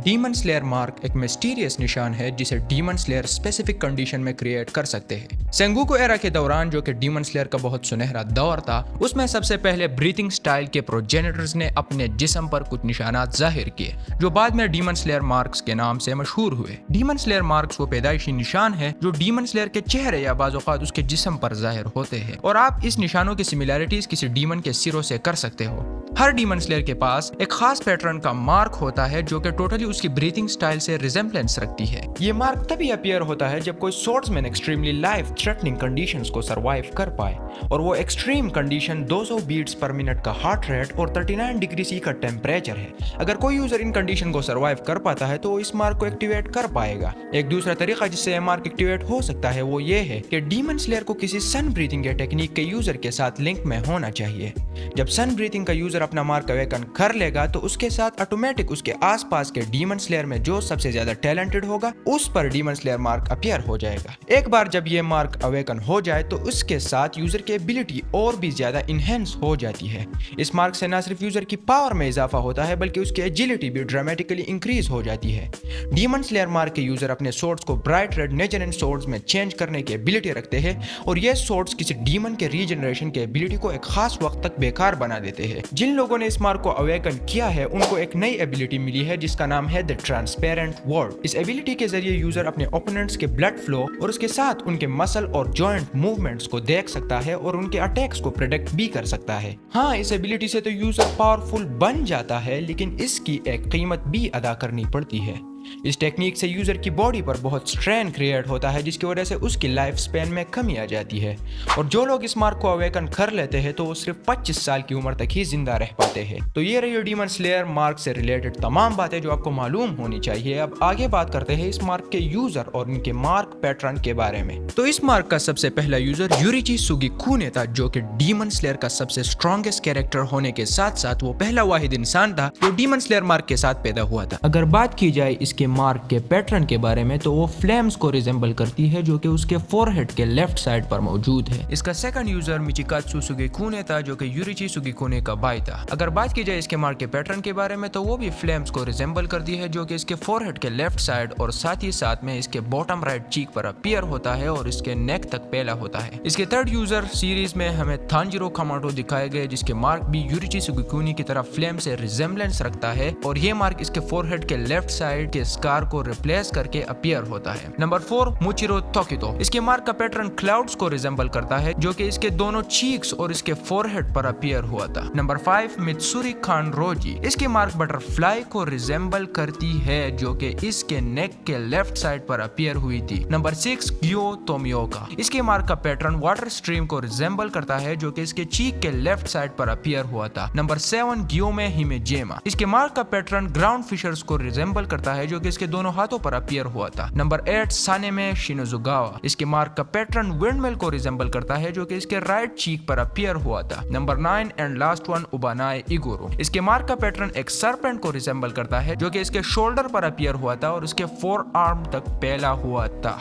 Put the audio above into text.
Demon slayer mark एक mysterious निशान है जिसे डीमन स्लेयर स्पेसिफिक कंडीशन में क्रिएट कर सकते हैं। सेंगोकू एरा के दौरान, जो कि डीमन स्लेयर का बहुत सुनहरा दौर था, उसमें सबसे पहले ब्रीथिंग स्टाइल के प्रोजेनिटर्स ने अपने जिस्म पर कुछ निशानात जाहिर किए जो बाद में डीमन स्लेयर मार्क्स के नाम से मशहूर हुए। डीमन स्लेयर मार्क्स वो पैदाइशी निशान है जो डीमन स्लेयर के चेहरे या बाज़ औक़ात उसके जिस्म पर जाहिर होते हैं, और आप इस निशानों की सिमिलैरिटीज किसी डीमन के सिरों से कर सकते हो। हर डीमन स्लेयर के पास एक खास पैटर्न का मार्क होता है जो कि टोटली उसकी ब्रीथिंग स्टाइल से रिजेम्बलेंस रखती है। ये मार्क तभी अपीयर होता है जब कोई swordsman extremely life threatening conditions को सरवाइव कर पाए, और वो extreme condition 200 beats per minute का हार्ट रेट और 39 डिग्री सी का टेम्परेचर है। अगर कोई यूजर इन कंडीशन को सरवाइव कर पाता है तो वो इस मार्क को एक्टिवेट कर पाएगा। एक दूसरा तरीका जिससे यह मार्क एक्टिवेट हो सकता है वो ये है कि डीमन स्लेयर को किसी सन ब्रीथिंग या टेक्निक के यूजर के साथ लिंक में होना चाहिए। जब सन ब्रीथिंग का यूजर अपना मार्क अवेकन कर लेगा तो उसके साथ ऑटोमेटिक उसके आसपास के डीमन स्लेयर में जो सबसे ज्यादा टैलेंटेड होगा उस पर डीमन स्लेयर मार्क अपीयर हो जाएगा। एक बार जब ये मार्क अवेकन हो जाए तो उसके साथ यूजर की एबिलिटी और भी ज्यादा इनहेंस हो जाती है। इस मार्क से न सिर्फ यूजर की पावर में इजाफा होता है बल्कि उसकी एजिलिटी भी ड्रामेटिकली इंक्रीज हो जाती है। डीमन स्लेयर मार्क के यूजर अपने सोर्ड्स को ब्राइट रेड नेजरेंट सोर्ड्स में चेंज करने की एबिलिटी रखते हैं, और ये सोर्ड्स किसी डीमन के रीजनरेशन की एबिलिटी को एक खास वक्त तक बेकार बना देते हैं। जिन लोगों ने इस मार्क को अवेकन किया है उनको एक नई एबिलिटी मिली है जिसका नाम है द ट्रांसपेरेंट वर्ल्ड। इस एबिलिटी के जरिए यूजर अपने ओपोनेंट्स के ब्लड फ्लो और उसके साथ उनके मसल और जॉइंट मूवमेंट्स को देख सकता है और उनके अटैक्स को प्रेडिक्ट भी कर सकता है। हाँ, इस एबिलिटी से तो यूजर पावरफुल बन जाता है, लेकिन इसकी एक कीमत भी अदा करनी पड़ती है। इस टेक्निक से यूजर की बॉडी पर बहुत स्ट्रेन क्रिएट होता है जिसकी वजह से उसकी लाइफ स्पैन में कमी आ जाती है, और जो लोग इस मार्क को अवेकन कर लेते हैं तो वो सिर्फ 25 साल की उम्र तक ही जिंदा रह पाते हैं। तो ये रही डीमन स्लेयर मार्क से रिलेटेड तमाम बातें जो आपको मालूम होनी चाहिए। अब आगे बात करते हैं इस मार्क के यूजर और इनके मार्क पैटर्न के बारे में। तो इस मार्क का सबसे पहला यूजर यूरिची सुगिकुने था, जो कि डीमन स्लेयर का सबसे स्ट्रॉन्गेस्ट कैरेक्टर होने के साथ साथ वो पहला वाहिद इंसान था जो डीमन स्लेयर मार्क के साथ पैदा हुआ था। अगर बात की जाए इसके मार्क के पैटर्न के बारे में तो वो फ्लेम्स को रिजेंबल करती है जो कि उसके फोरहेड के लेफ्ट साइड पर मौजूद है। इसका सेकंड यूजर मिचिकात्सु सुगिकुने था जो कि यूरिची सुगिकुने का भाई था। अगर बात की जाए इसके मार्क के पैटर्न के बारे में तो वो भी फ्लेम्स को रिजेंबल करती है जो कि इसके फोरहेड के लेफ्ट साइड और साथ ही साथ में इसके बॉटम राइट चीक पर अपीयर होता है और इसके नेक तक फैला होता है। इसके थर्ड यूजर सीरीज में हमें थांजिरो कामाटो दिखाए गए जिसके मार्क भी यूरिची सुगिकुने की तरह फ्लेम से रिजेंबलेंस रखता है, और ये मार्क इसके फोरहेड के लेफ्ट साइड के स्कार को रिप्लेस करके अपीयर होता है। नंबर 4 मुचिरो तोकितो। इसके मार्क का पैटर्न क्लाउड्स को रिजेंबल करता है जो कि इसके दोनों चीक्स और इसके फोरहेड पर अपीयर हुआ था। नंबर 5 मित्सुरी खान रोजी। इसकी मार्क बटरफ्लाई को रिजेंबल करती है जो कि इसके नेक के लेफ्ट साइड पर अपीयर हुई थी। नंबर 6 ग्यो तोमियोका। इसके मार्क का पैटर्न वाटर स्ट्रीम को रिजेंबल करता है जो कि इसके चीक के लेफ्ट साइड पर अपीयर हुआ था। नंबर 7 ग्योमे हिमेजेमा। इसके मार्क का पैटर्न ग्राउंड फिशर्स को रिजेंबल करता है जो कि इसके दोनों हाथों पर अपीयर हुआ था। नंबर 8 सानेमे शिनोजुगावा। इसके मार्क का पैटर्न विंडमिल को रिजेंबल करता है जो कि इसके राइट चीक पर अपीयर हुआ था। नंबर 9 एंड लास्ट वन उबानाए इगोरो। इसके मार्क का पैटर्न एक सरपेंट को रिजेंबल करता है जो कि इसके शोल्डर पर अपीयर हुआ था और इसके फोर आर्म तक फैला हुआ था।